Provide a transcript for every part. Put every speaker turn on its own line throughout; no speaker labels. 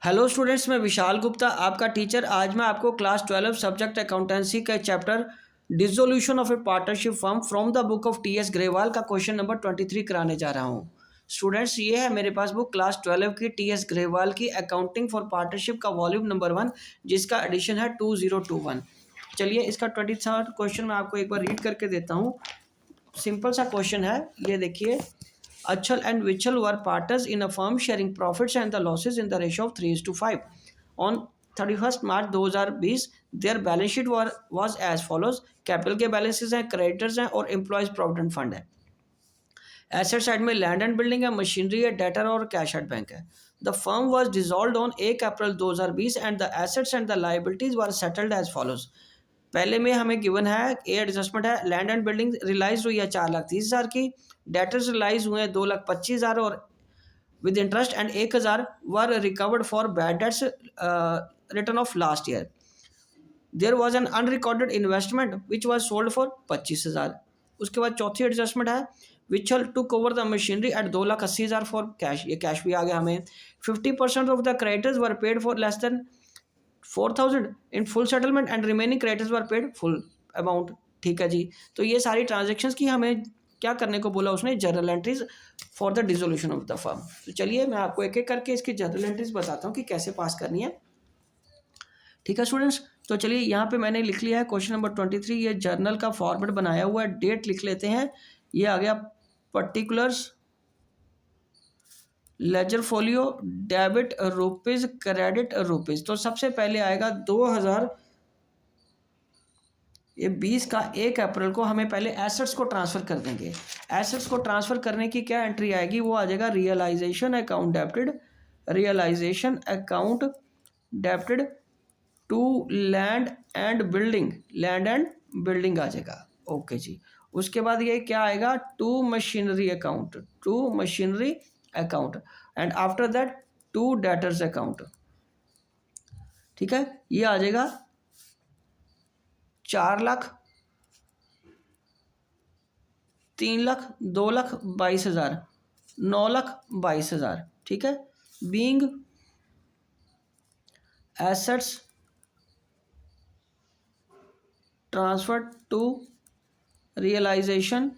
Hello students, मैं विशाल गुप्ता आपका teacher. आज मैं आपको क्लास 12 सब्जेक्ट अकाउंटेंसी का chapter dissolution of A partnership firm from the book of T S Grewal का क्वेश्चन नंबर 23 कराने जा रहा हूँ। स्टूडेंट्स, ये है मेरे पास बुक क्लास 12 की टी एस ग्रेवाल की अकाउंटिंग फॉर पार्टनरशिप का वॉल्यूम नंबर 1, जिसका एडिशन है 2021। चलिए, इसका 23rd क्वेश्चन मैं आपको एक बार रीड करके देता हूँ। सिंपल सा क्वेश्चन है, ये देखिए। Achal and Vichal were partners in a firm sharing profits and the losses in the ratio of 3:5. On 31st March 2020, their balance sheet was as follows. Capital के बैलेंसेज हैं, creditors हैं और employees provident fund है। Asset side में land and building है, machinery है, debtor और cash at bank है। The firm was dissolve on 1 April 2020 and the assets and the liabilities were settled as follows. पहले में हमें गिवन है ए एडजस्टमेंट है, लैंड एंड बिल्डिंग रिलाइज हुई है 4,30,000 की, डेटर्स रिलाइज हुए हैं 2,25,000 और with interest and 1,000 were recovered for bad debts return of last year. There was an unrecorded investment which was sold for 25,000। उसके बाद चौथी एडजस्टमेंट है, which took over the machinery at 2,80,000 for cash. ये cash भी आ गया हमें। 50% of the creditors were paid for less than 4,000 in full settlement and remaining creditors were paid full amount. ठीक है जी। तो ये सारी ट्रांजेक्शन्स की हमें क्या करने को बोला उसने, journal entries for the dissolution of the firm. तो चलिए मैं आपको एक एक करके इसकी जर्नल एंट्रीज बताता हूँ कि कैसे पास करनी है। ठीक है स्टूडेंट्स, तो चलिए यहाँ पे मैंने लिख लिया है क्वेश्चन नंबर 23। ये जर्नल का फॉर्मेट बनाया हुआ है, डेट लिख लेते हैं। ये आ गया particulars, ledger folio, debit rupees, credit rupees. तो सबसे पहले आएगा 2020 का 1 अप्रैल को हमें पहले एसेट्स को ट्रांसफ़र कर देंगे। एसेट्स को ट्रांसफ़र करने की क्या एंट्री आएगी, वो आ जाएगा realisation account debited, realisation account debited to land and building, land and building आ जाएगा। ओके जी। उसके बाद ये क्या आएगा, to machinery account, to machinery account and after that to debtors account. ठीक है, ये आ जाएगा 4 लाख, 3 लाख, 2,22,000, 9,22,000। ठीक है, being assets transfer to realisation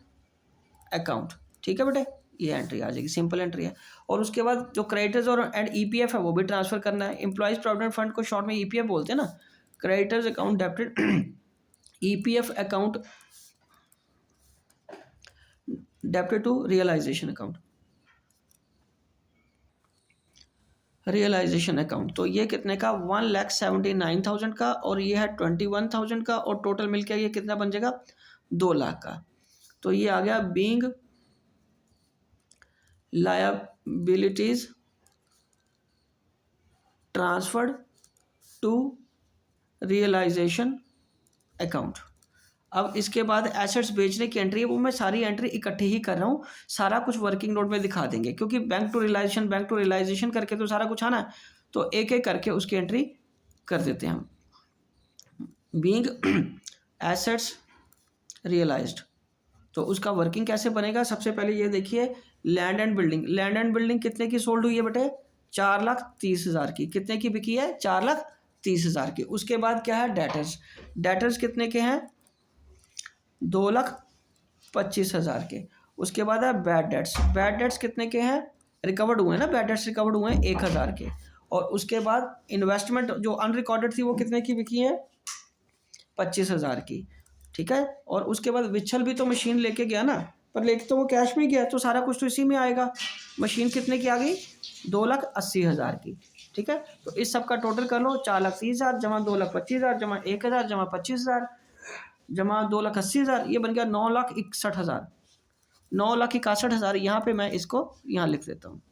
account. ठीक है बेटे, ये एंट्री आ जाएगी, सिंपल एंट्री है। और उसके बाद जो क्रेडिटर्स और एंड ईपीएफ है वो भी ट्रांसफर करना है। एम्प्लॉयज प्रोविडेंट फंड को शॉर्ट में ईपीएफ बोलते हैं ना। Creditors account debited, EPF account debited to realisation account, realisation account. तो ये कितने का, 1,79,000 का और ये है 21,000 का और टोटल मिलकर ये कितना बन जाएगा, 2 लाख का। तो ये आ गया being liabilities transferred to realisation account. अब इसके बाद एसेट्स बेचने की एंट्री है, वो मैं सारी एंट्री इकट्ठी ही कर रहा हूँ, सारा कुछ वर्किंग नोट में दिखा देंगे क्योंकि बैंक टू रियलाइजेशन करके तो सारा कुछ आना है। तो एक एक करके उसकी एंट्री कर देते हैं हम। बीइंग एसेट्स रियलाइज्ड, तो उसका वर्किंग कैसे बनेगा। सबसे पहले ये देखिए, land and building, land and building कितने की सोल्ड हुई है बेटे, 4,30,000 की। कितने की बिकी है, 4,30,000 की। उसके बाद क्या है, डेटर्स, डेटर्स कितने के हैं, 2,25,000 के। उसके बाद है बैड डेट्स, बैड डेट्स कितने के हैं, रिकवर्ड हुए हैं ना, बैड डेट्स रिकवर्ड हुए हैं 1,000 के। और उसके बाद इन्वेस्टमेंट जो अनरिकॉर्डेड थी वो कितने की बिकी है, 25,000 की। ठीक है, और उसके बाद विचल भी तो मशीन लेके गया ना, पर लेके तो वो कैश में गया, तो सारा कुछ तो इसी में आएगा। मशीन कितने की आ गई, 2,80,000 की। ठीक है, तो इस सब का टोटल कर लो, 4,30,000 जमा 2,25,000 जमा 1,000 जमा 25,000 जमा 2,80,000, ये बन गया 9,61,000। 9,61,000 यहाँ पे मैं इसको यहाँ लिख देता हूँ।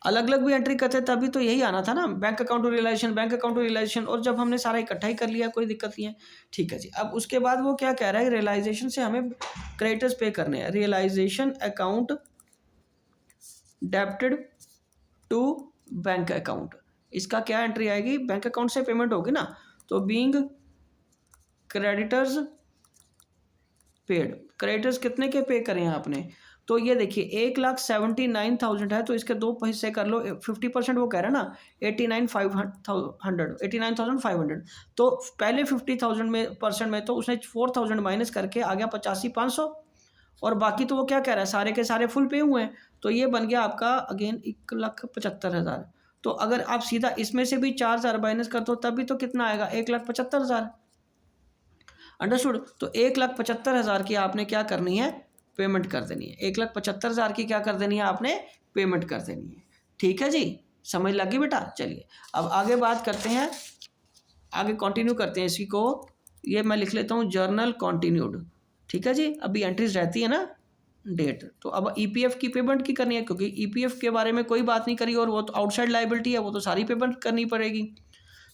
अलग अलग भी एंट्री करते तभी तो यही आना था ना, bank account to realisation, bank account to realisation. और जब हमने सारा इकट्ठा ही कर लिया, कोई दिक्कत नहीं है। ठीक है जी। अब उसके बाद वो क्या कह रहा है, रियलाइजेशन से हमें क्रेडिटर्स पे करने हैं। Realisation account debited to bank account, इसका क्या एंट्री आएगी, बैंक अकाउंट से पेमेंट होगी ना, तो बीइंग क्रेडिटर्स पेड, क्रेडिटर्स कितने के पे करें हैं आपने, तो ये देखिए 1,79,000 है, तो इसके दो हिस्से कर लो, 50% वो कह रहा है ना 89,500, तो पहले 50,000 में परसेंट में तो उसने 4,000 माइनस करके आ गया 85,500, और बाकी तो वो क्या कह रहा है सारे के सारे फुल पे हुए हैं, तो ये बन गया आपका अगेन 1,75,000। तो अगर आप सीधा इसमें से भी 4,000 माइनस कर दो तब भी तो कितना आएगा 1,75,000। अंडरस्टूड। तो 1,75,000 की आपने क्या करनी है, पेमेंट कर देनी है। 1,75,000 की क्या कर देनी है आपने, पेमेंट कर देनी है। ठीक है जी, समझ लगी बेटा। चलिए अब आगे बात करते हैं, आगे कंटिन्यू करते हैं इसी को। ये मैं लिख लेता हूँ जर्नल कंटिन्यूड। ठीक है जी, अभी एंट्रीज रहती है ना डेट, तो अब ईपीएफ की पेमेंट की करनी है, क्योंकि ईपीएफ के बारे में कोई बात नहीं करी और वो तो आउटसाइड लायबिलिटी है, वो तो सारी पेमेंट करनी पड़ेगी।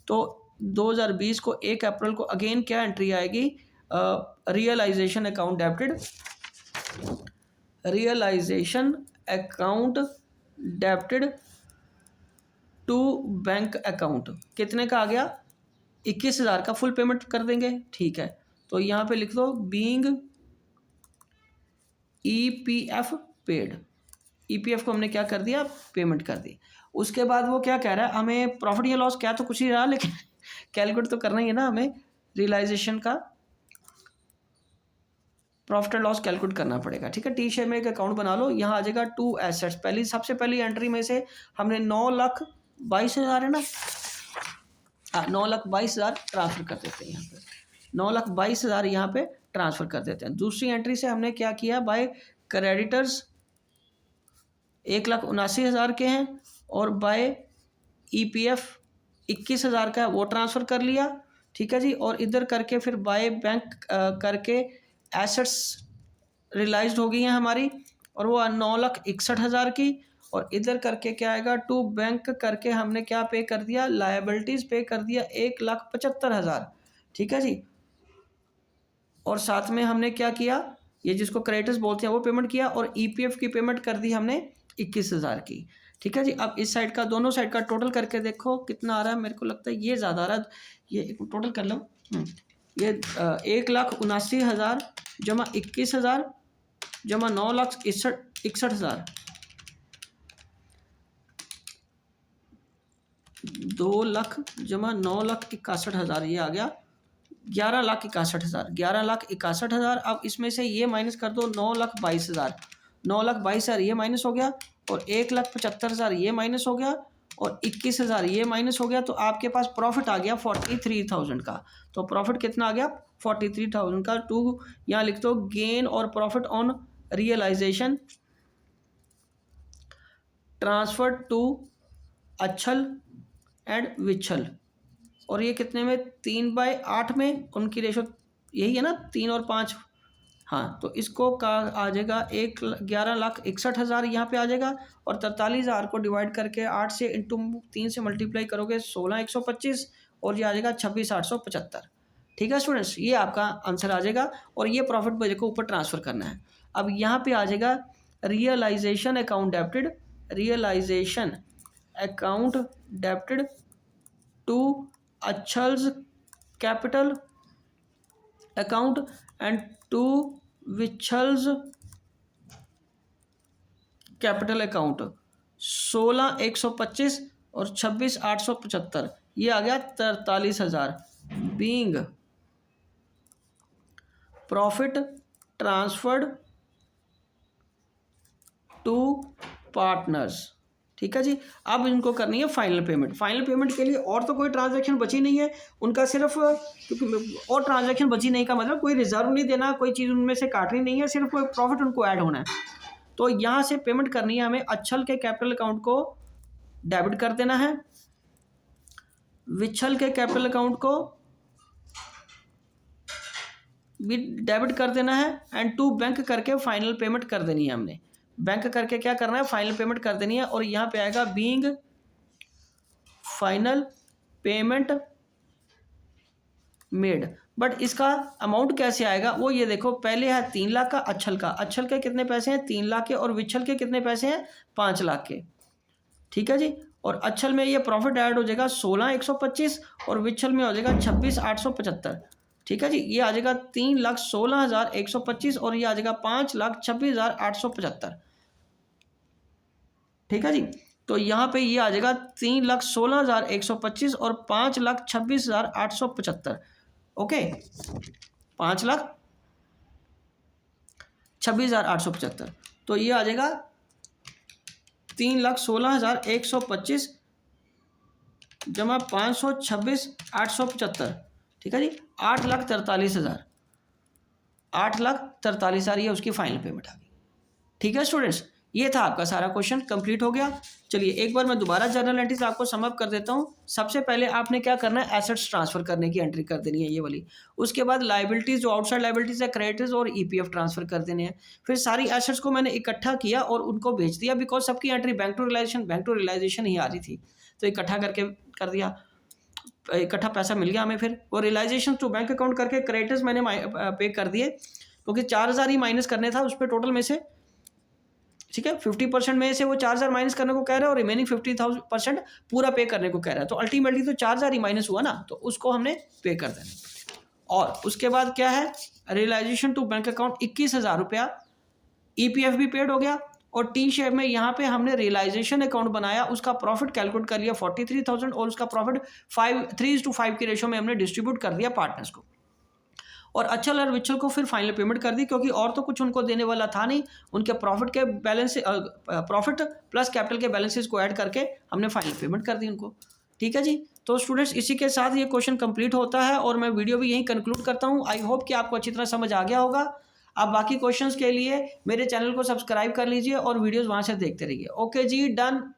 तो 2020 को 1 अप्रैल को अगेन क्या एंट्री आएगी, realisation account debited, realisation account debited to bank account. कितने का आ गया, 21,000 का फुल पेमेंट कर देंगे। ठीक है, तो यहाँ पे लिख दो बीइंग ईपीएफ पेड। ईपीएफ को हमने क्या कर दिया, पेमेंट कर दी। उसके बाद वो क्या कह रहा है, हमें प्रॉफिट या लॉस क्या तो कुछ ही रहा, लेकिन कैलकुलेट तो करना ही है ना हमें, रियलाइजेशन का प्रॉफिट एंड लॉस कैलकुलेट करना पड़ेगा। ठीक है, टी शेयर में एक अकाउंट बना लो, यहाँ आ जाएगा टू एसेट्स। सबसे पहली एंट्री में से हमने 9,22,000 है ना, 9,22,000 ट्रांसफर कर देते हैं यहाँ पे, 9,22,000 यहाँ पे ट्रांसफर कर देते हैं। दूसरी एंट्री से हमने क्या किया, बाय क्रेडिटर्स 1,79,000 के हैं, और बाय ईपीएफ 21,000 का है, वो ट्रांसफ़र कर लिया। ठीक है जी, और इधर करके फिर बाय बैंक करके एसेट्स रियलाइज्ड हो गई हैं हमारी, और वो 9,61,000 की, और इधर करके क्या आएगा, टू बैंक करके हमने क्या पे कर दिया, लायबिलिटीज़ पे कर दिया 1,75,000। ठीक है जी, और साथ में हमने क्या किया, ये जिसको क्रेडिटर्स बोलते हैं वो पेमेंट किया, और ईपीएफ की पेमेंट कर दी हमने 21,000 की। ठीक है जी, अब इस साइड का, दोनों साइड का टोटल करके देखो कितना आ रहा है। मेरे को लगता है ये ज़्यादा आ रहा है, ये टोटल कर लो। ये 1,79,000 जमा 21,000 जमा 9,61,000, 2 लाख जमा 9,61,000, ये आ गया 11,61,000, 11,61,000। अब इसमें से ये माइनस कर दो 9,22,000, 9,22,000 ये माइनस हो गया, और 1,75,000 ये माइनस हो गया, और 21,000 ये माइनस हो गया, तो आपके पास प्रॉफिट आ गया 43,000 का। तो प्रॉफिट कितना आ गया, 43,000 का। टू यहाँ लिख दो गेन और profit on realisation transfer to Achal and Vichal, और ये कितने में, 3/8 में, उनकी रेशो यही है ना 3 और 5। हाँ, तो इसको का आ जाएगा 11,61,000 यहाँ पे आ जाएगा, और 43,000 को डिवाइड करके 8 से इंटू 3 से मल्टीप्लाई करोगे 16,125, और ये आ जाएगा 26,875। ठीक है स्टूडेंट्स, ये आपका आंसर आ जाएगा, और ये प्रॉफिट बजट को ऊपर ट्रांसफ़र करना है। अब यहाँ पे आ जाएगा realisation account debited, realisation account debited to Achal's capital account and to Vichal's capital account, 16,125 और 26,875, ये आ गया 43,000। Being profit transferred to partners. ठीक है जी, अब इनको करनी है फाइनल पेमेंट। फाइनल पेमेंट के लिए और तो कोई ट्रांजैक्शन बची नहीं है उनका, सिर्फ क्योंकि और ट्रांजैक्शन बची नहीं का मतलब कोई रिजर्व नहीं देना, कोई चीज़ उनमें से काटनी नहीं है, सिर्फ कोई प्रॉफिट उनको ऐड होना है। तो यहाँ से पेमेंट करनी है हमें, अच्छल के कैपिटल अकाउंट को डेबिट कर देना है, विच्छल के कैपिटल अकाउंट को भी डेबिट कर देना है, एंड टू बैंक करके फाइनल पेमेंट कर देनी है हमने। बैंक करके क्या करना है, फाइनल पेमेंट कर देनी है, और यहाँ पे आएगा being final payment made. But इसका अमाउंट कैसे आएगा वो ये देखो, पहले है 3 लाख का अच्छल का, अच्छल के कितने पैसे हैं 3 लाख के, और विच्छल के कितने पैसे हैं 5 लाख के। ठीक है जी, और अच्छल में ये प्रॉफिट ऐड हो जाएगा 16,125, और विच्छल में हो जाएगा 26,875। ठीक है जी, ये आ जाएगा 3,16,125 और ये आ जाएगा 5,26,875। ठीक है जी, तो यहाँ पे ये आ जाएगा 3,16,125 और 5,26,875। ओके, 5,26,875, तो ये आ जाएगा 3,16,125 जमा 526,875। ठीक है जी, 8,43,000, 8,43,000 ये उसकी फाइनल पेमेंट आ गई। ठीक है स्टूडेंट्स, ये था आपका सारा क्वेश्चन कंप्लीट हो गया। चलिए एक बार मैं दोबारा जर्नल एंट्रीज आपको सम अप कर देता हूँ। सबसे पहले आपने क्या करना है, एसेट्स ट्रांसफर करने की एंट्री कर देनी है ये वाली। उसके बाद लाइबिलिटीज, जो आउटसाइड लाइबिलिटीज है, क्रेडिटर्स और ईपीएफ ट्रांसफर कर देने हैं। फिर सारी एसेट्स को मैंने इकट्ठा किया और उनको भेज दिया, बिकॉज सबकी एंट्री बैंक टू रियलाइजेशन ही आ रही थी, तो इकट्ठा करके कर दिया, इकट्ठा पैसा मिल गया हमें। फिर वो रियलाइजेशन टू बैंक अकाउंट करके क्रेडिटर्स मैंने पे कर दिए, क्योंकि 4,000 ही माइनस करने था उस पर टोटल में से। ठीक है, 50% में से वो 4,000 माइनस करने को कह रहा है और रिमेनिंग 50% पूरा पे करने को कह रहा है, तो अल्टीमेटली तो 4,000 ही माइनस हुआ ना, तो उसको हमने पे कर देना। और उसके बाद क्या है, रियलाइजेशन टू बैंक अकाउंट 21,000 रुपया, ईपीएफ भी पेड हो गया। और टी शेयर में यहाँ पे हमने रियलाइजेशन अकाउंट बनाया, उसका प्रॉफिट कैलकुलेट कर लिया 43,000 और उसका प्रॉफिट 3:5 की रेशो में हमने डिस्ट्रीब्यूट कर दिया पार्टनर्स को। और अचल और विचल को फिर फाइनल पेमेंट कर दी, क्योंकि और तो कुछ उनको देने वाला था नहीं। उनके प्रॉफिट के बैलेंस, प्रॉफिट प्लस कैपिटल के बैलेंसेस को ऐड करके हमने फाइनल पेमेंट कर दी उनको। ठीक है जी, तो स्टूडेंट्स इसी के साथ ये क्वेश्चन कंप्लीट होता है और मैं वीडियो भी यहीं कंक्लूड करता हूँ। आई होप कि आपको अच्छी तरह समझ आ गया होगा। आप बाकी क्वेश्चंस के लिए मेरे चैनल को सब्सक्राइब कर लीजिए और वीडियोज़ वहाँ से देखते रहिए। ओके जी, डन।